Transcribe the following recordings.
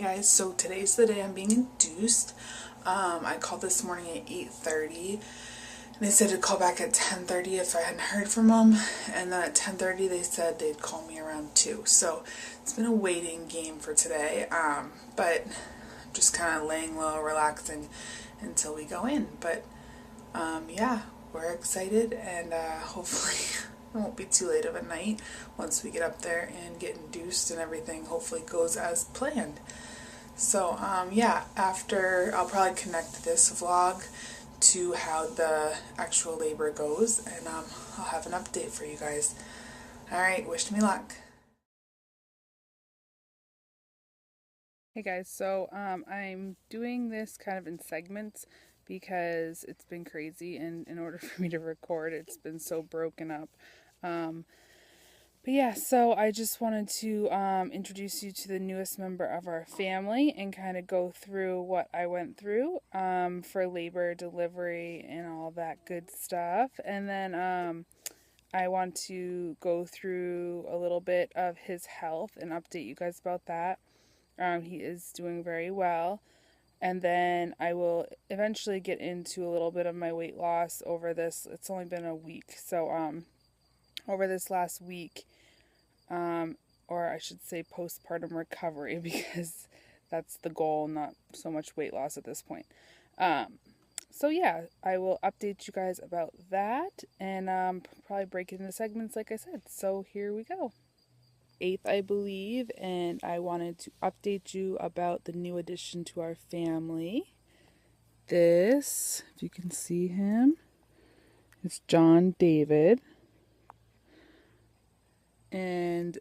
guys, so today's the day I'm being induced. I called this morning at 8:30 and they said to call back at 10:30 if I hadn't heard from them, and then at 10:30 they said they'd call me around 2. So it's been a waiting game for today, but I'm just kind of laying low, relaxing until we go in. But yeah, we're excited, and hopefully it won't be too late of a night once we get up there and get induced and everything hopefully goes as planned. So yeah, after I'll probably connect this vlog to how the actual labor goes, and I'll have an update for you guys. Alright, wish me luck. Hey guys, so I'm doing this kind of in segments because it's been crazy, and in order for me to record it's been so broken up. But yeah, so I just wanted to introduce you to the newest member of our family and kind of go through what I went through for labor, delivery, and all that good stuff. And then I want to go through a little bit of his health and update you guys about that. He is doing very well. And then I will eventually get into a little bit of my weight loss over this. It's only been a week. So over this last week, or I should say postpartum recovery, because that's the goal, not so much weight loss at this point. So yeah, I will update you guys about that, and probably break it into segments like I said. So here we go. 8th, I believe, and I wanted to update you about the new addition to our family. This, if you can see him, is John David. And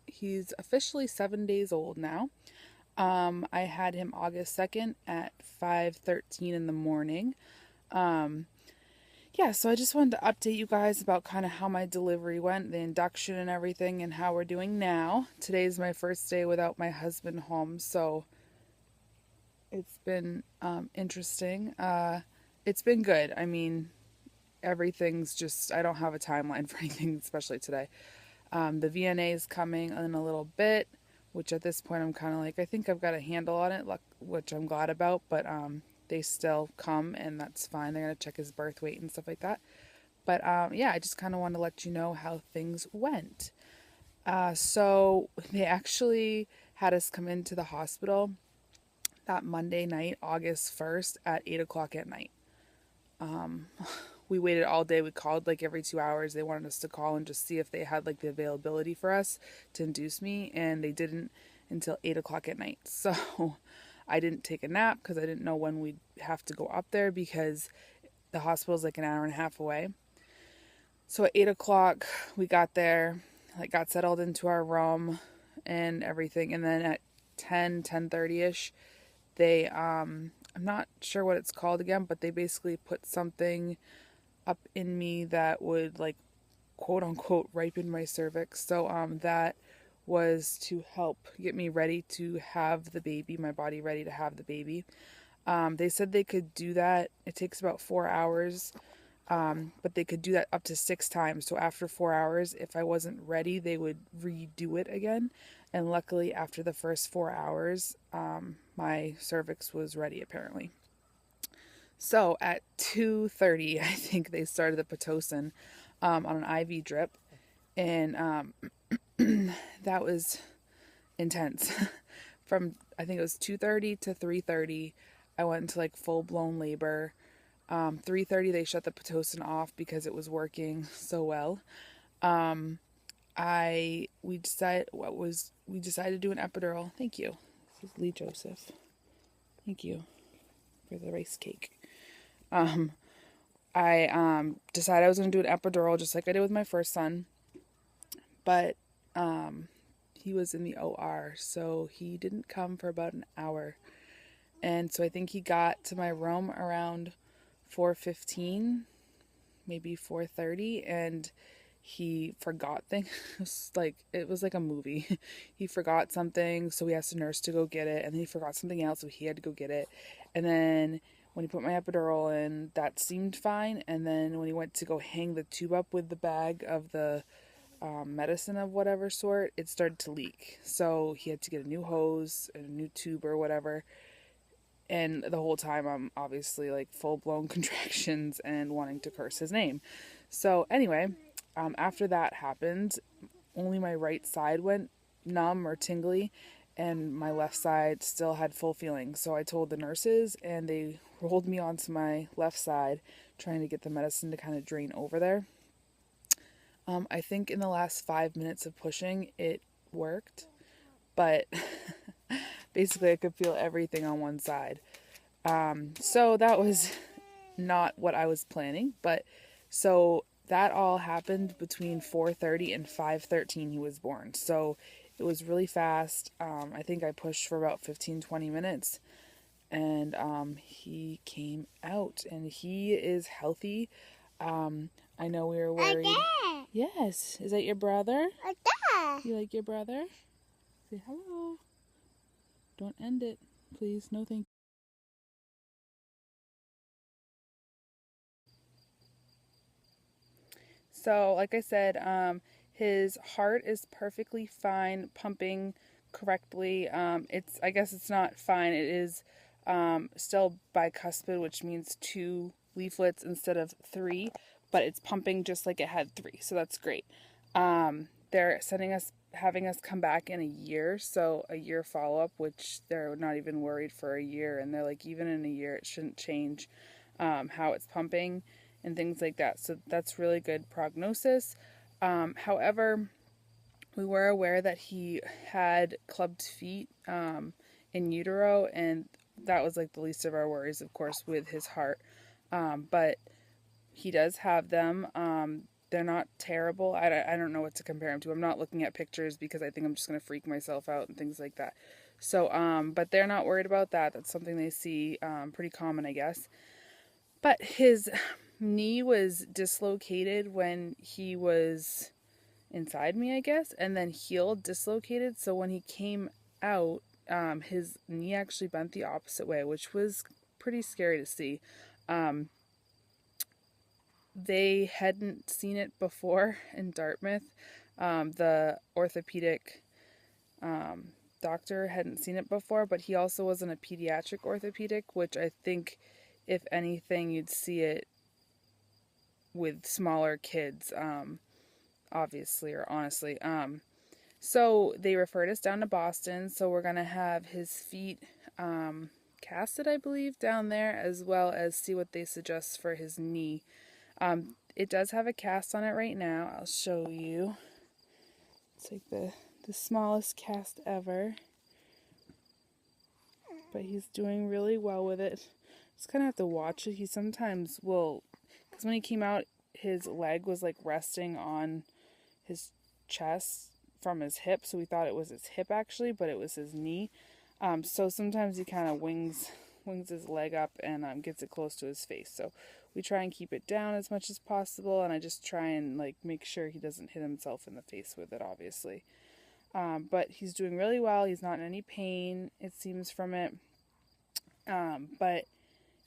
he's officially 7 days old now. I had him August 2nd at 5:13 in the morning. Yeah, so I just wanted to update you guys about kind of how my delivery went, the induction and everything, and how we're doing now. Today's my first day without my husband home, so it's been interesting. It's been good. I mean, everything's just, I don't have a timeline for anything, especially today. The VNA is coming in a little bit, which at this point I'm kind of like, I think I've got a handle on it, which I'm glad about, but they still come, and that's fine. They're going to check his birth weight and stuff like that. But yeah, I just kind of want to let you know how things went. So they actually had us come into the hospital that Monday night, August 1st at 8 o'clock at night. We waited all day. We called like every 2 hours. They wanted us to call and just see if they had like the availability for us to induce me, and they didn't until 8 o'clock at night. So I didn't take a nap because I didn't know when we'd have to go up there, because the hospital's like an hour and a half away. So at 8 o'clock we got there, like got settled into our room and everything, and then at 10:30ish they I'm not sure what it's called again, but they basically put something up in me that would, like, quote unquote ripen my cervix. So that was to help get me ready to have the baby, my body ready to have the baby. They said they could do that. It takes about 4 hours, but they could do that up to 6 times. So after 4 hours, if I wasn't ready, they would redo it again. And luckily, after the first 4 hours, my cervix was ready, apparently. So at 2:30, I think they started the Pitocin on an IV drip, and that was intense. From, I think it was 2:30 to 3:30, I went into like full-blown labor. 3:30 they shut the Pitocin off because it was working so well. We decided to do an epidural. Thank you. This is Lee Joseph. Thank you for the rice cake. I decided I was going to do an epidural just like I did with my first son, but he was in the OR, so he didn't come for about an hour. And so I think he got to my room around 4:15, maybe 4:30, and he forgot things. It was like a movie. He forgot something, so we asked the nurse to go get it, and then he forgot something else, so he had to go get it. And then when he put my epidural in, that seemed fine. And then when he went to go hang the tube up with the bag of the medicine of whatever sort, it started to leak. So he had to get a new hose and a new tube or whatever. And the whole time I'm obviously like full blown contractions and wanting to curse his name. So anyway, after that happened, only my right side went numb or tingly, and my left side still had full feeling. So I told the nurses, and they rolled me onto my left side, trying to get the medicine to kind of drain over there. I think in the last 5 minutes of pushing, it worked, but basically I could feel everything on one side. So that was not what I was planning, but so that all happened between 4:30 and 5:13 he was born. So it was really fast. I think I pushed for about 15-20 minutes, and he came out, and he is healthy. I know we were worried. Yes. Is that your brother? You like your brother? Say hello. Don't end it, please. No thank you. So, like I said, his heart is perfectly fine, pumping correctly. I guess it's not fine. It is still bicuspid, which means 2 leaflets instead of 3, but it's pumping just like it had 3. So that's great. They're having us come back in a year, so a year follow-up, which they're not even worried for a year, and they're like, even in a year, it shouldn't change how it's pumping and things like that. So that's really good prognosis. However, we were aware that he had clubbed feet in utero, and that was like the least of our worries, of course, with his heart. But he does have them. They're not terrible. I don't know what to compare them to. I'm not looking at pictures because I think I'm just going to freak myself out and things like that. So, but they're not worried about that. That's something they see pretty common, I guess. But his knee was dislocated when he was inside me, I guess, and then healed, dislocated. So when he came out, his knee actually bent the opposite way, which was pretty scary to see. They hadn't seen it before in Dartmouth. The orthopedic doctor hadn't seen it before, but he also wasn't a pediatric orthopedic, which I think, if anything, you'd see it with smaller kids, obviously, or honestly. So they referred us down to Boston, so we're going to have his feet casted, I believe, down there, as well as see what they suggest for his knee. It does have a cast on it right now. I'll show you. It's like the smallest cast ever. But he's doing really well with it. Just kind of have to watch it. He sometimes will, because when he came out, his leg was like resting on his chest from his hip, so we thought it was his hip actually, but it was his knee. So sometimes he kind of wings his leg up and gets it close to his face. So we try and keep it down as much as possible, and I just try and like make sure he doesn't hit himself in the face with it, obviously. But he's doing really well. He's not in any pain, it seems, from it. But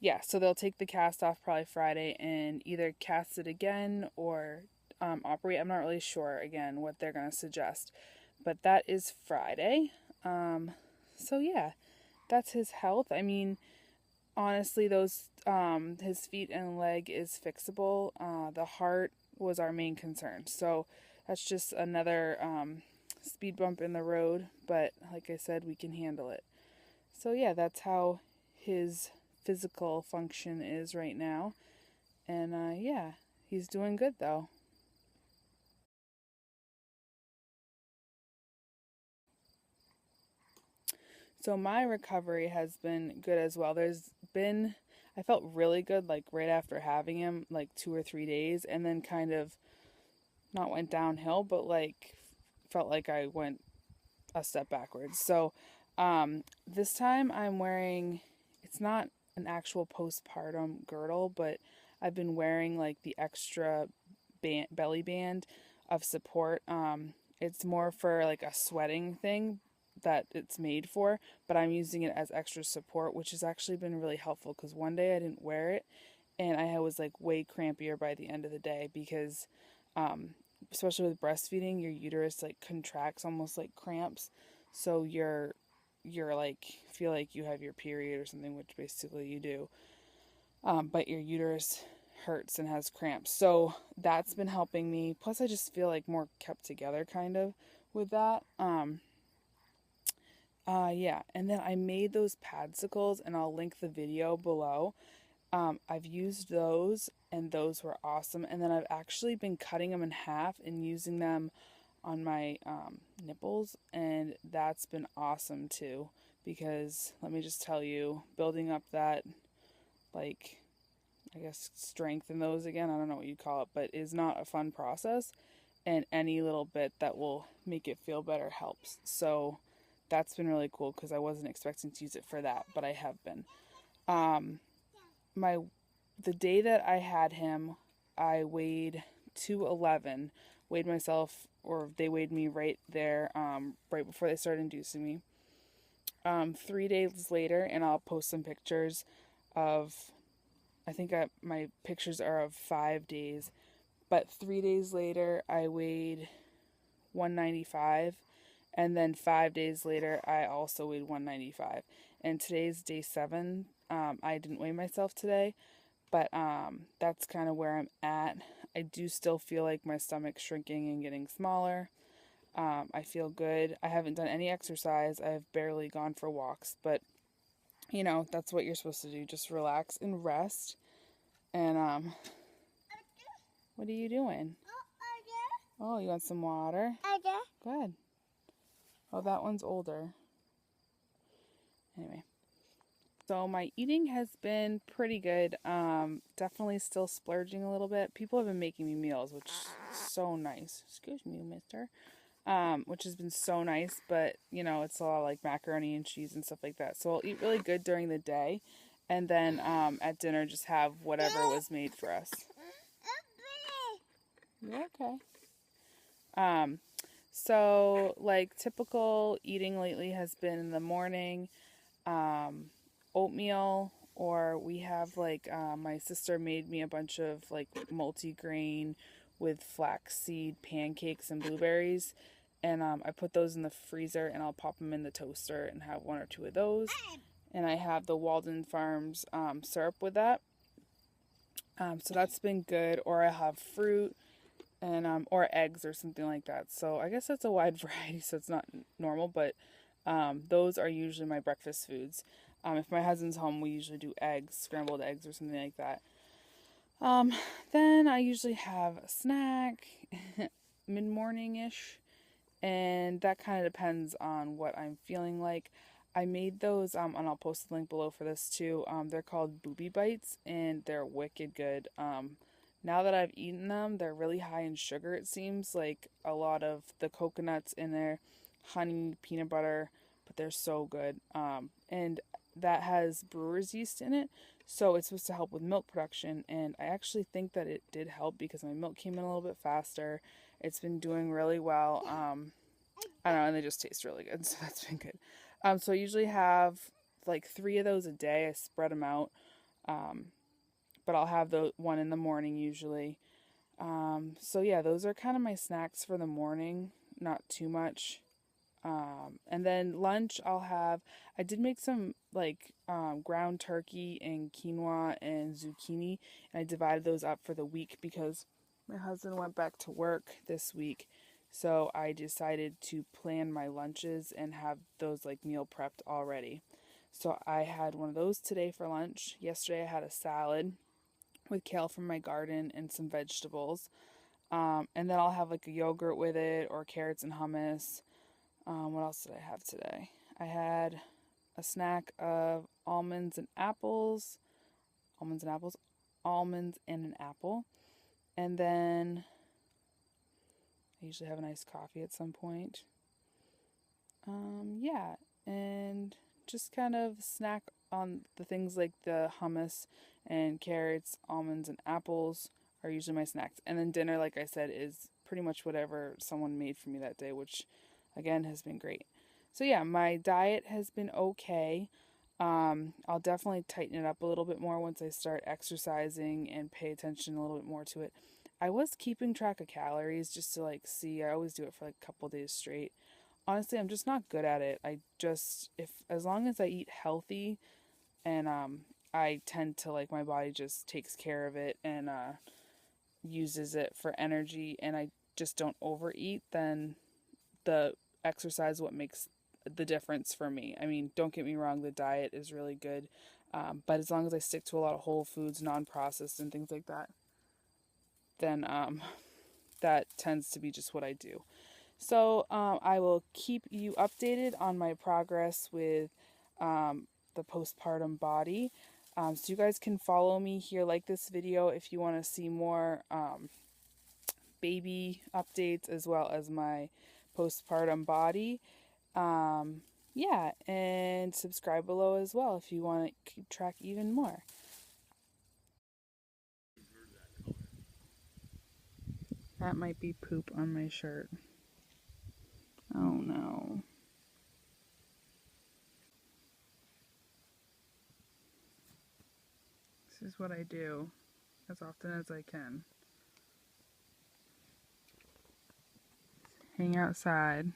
yeah, so they'll take the cast off probably Friday and either cast it again or operate. I'm not really sure, again, what they're going to suggest. But that is Friday. So yeah, that's his health. I mean, honestly, those his feet and leg is fixable. The heart was our main concern. So that's just another speed bump in the road. But like I said, we can handle it. So yeah, that's how his physical function is right now. And yeah, he's doing good though. So my recovery has been good as well. I felt really good like right after having him, like 2 or 3 days, and then kind of not went downhill, but like felt like I went a step backwards. So this time I'm wearing, it's not an actual postpartum girdle, but I've been wearing like the extra belly band of support. It's more for like a sweating thing that it's made for, but I'm using it as extra support, which has actually been really helpful because one day I didn't wear it and I was like way crampier by the end of the day because especially with breastfeeding, your uterus like contracts almost like cramps. So you're like feel like you have your period or something, which basically you do. But your uterus hurts and has cramps. So that's been helping me. Plus, I just feel like more kept together kind of with that. Yeah. And then I made those padsicles, and I'll link the video below. I've used those, and those were awesome. And then I've actually been cutting them in half and using them on my nipples, and that's been awesome too. Because let me just tell you, building up that, like, I guess, strength in those again, I don't know what you call it, but is not a fun process. And any little bit that will make it feel better helps. So that's been really cool because I wasn't expecting to use it for that, but I have been. My the day that I had him, I weighed 211. Weighed myself, or they weighed me right there, right before they started inducing me. 3 days later, and I'll post some pictures of. I think my pictures are of 5 days, but 3 days later, I weighed 195, and then 5 days later, I also weighed 195. And today's day 7. I didn't weigh myself today, but that's kind of where I'm at. I do still feel like my stomach's shrinking and getting smaller. I feel good. I haven't done any exercise. I've barely gone for walks, but that's what you're supposed to do. Just relax and rest. And what are you doing? Oh, you want some water? Good. Oh, that one's older. Anyway. So my eating has been pretty good. Definitely still splurging a little bit. People have been making me meals, which is so nice. Excuse me, mister. Which has been so nice, but it's a lot of like macaroni and cheese and stuff like that. So I'll eat really good during the day, and then at dinner just have whatever was made for us. You're okay. So like typical eating lately has been in the morning, oatmeal, or we have like my sister made me a bunch of like multi-grain with flaxseed pancakes and blueberries, and I put those in the freezer, and I'll pop them in the toaster and have 1 or 2 of those. And I have the Walden Farms syrup with that, so that's been good. Or I have fruit and or eggs or something like that. So I guess that's a wide variety, so it's not normal, but those are usually my breakfast foods. If my husband's home, we usually do eggs, scrambled eggs or something like that. Then I usually have a snack mid-morning-ish, and that kind of depends on what I'm feeling like. I made those, and I'll post the link below for this too. They're called Booby Bites, and they're wicked good. Now that I've eaten them, they're really high in sugar, it seems. Like a lot of the coconuts in there, honey, peanut butter, but they're so good. And that has brewer's yeast in it, so it's supposed to help with milk production. And I actually think that it did help because my milk came in a little bit faster. It's been doing really well. I don't know, and they just taste really good, so that's been good. So I usually have like 3 of those a day. I spread them out. But I'll have the one in the morning usually. So yeah, those are kind of my snacks for the morning. Not too much. And then lunch I did make some like ground turkey and quinoa and zucchini, and I divided those up for the week because my husband went back to work this week. So I decided to plan my lunches and have those like meal prepped already. So I had one of those today for lunch. Yesterday I had a salad with kale from my garden and some vegetables. And then I'll have like a yogurt with it or carrots and hummus. What else did I have today? I had a snack of almonds and an apple. And then I usually have a nice coffee at some point. Yeah, and just kind of snack on the things like the hummus and carrots, almonds, and apples are usually my snacks. And then dinner, like I said, is pretty much whatever someone made for me that day, which again has been great. So yeah, my diet has been okay. I'll definitely tighten it up a little bit more once I start exercising and pay attention a little bit more to it. I was keeping track of calories just to like see. I always do it for like a couple days straight. Honestly, I'm just not good at it. I just, if as long as I eat healthy and I tend to like, my body just takes care of it and uses it for energy, and I just don't overeat, then the exercise what makes the difference for me. I mean, don't get me wrong, the diet is really good, but as long as I stick to a lot of whole foods, non-processed and things like that, then that tends to be just what I do. So I will keep you updated on my progress with the postpartum body. So you guys can follow me here, like this video if you want to see more baby updates as well as my postpartum body. Yeah, and subscribe below as well if you want to keep track even more. That might be poop on my shirt. Oh no. This is what I do as often as I can. Hang outside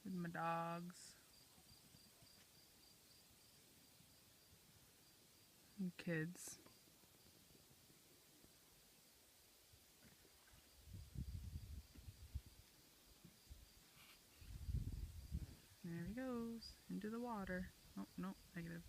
with my dogs and kids. There he goes into the water. Oh, no, negative.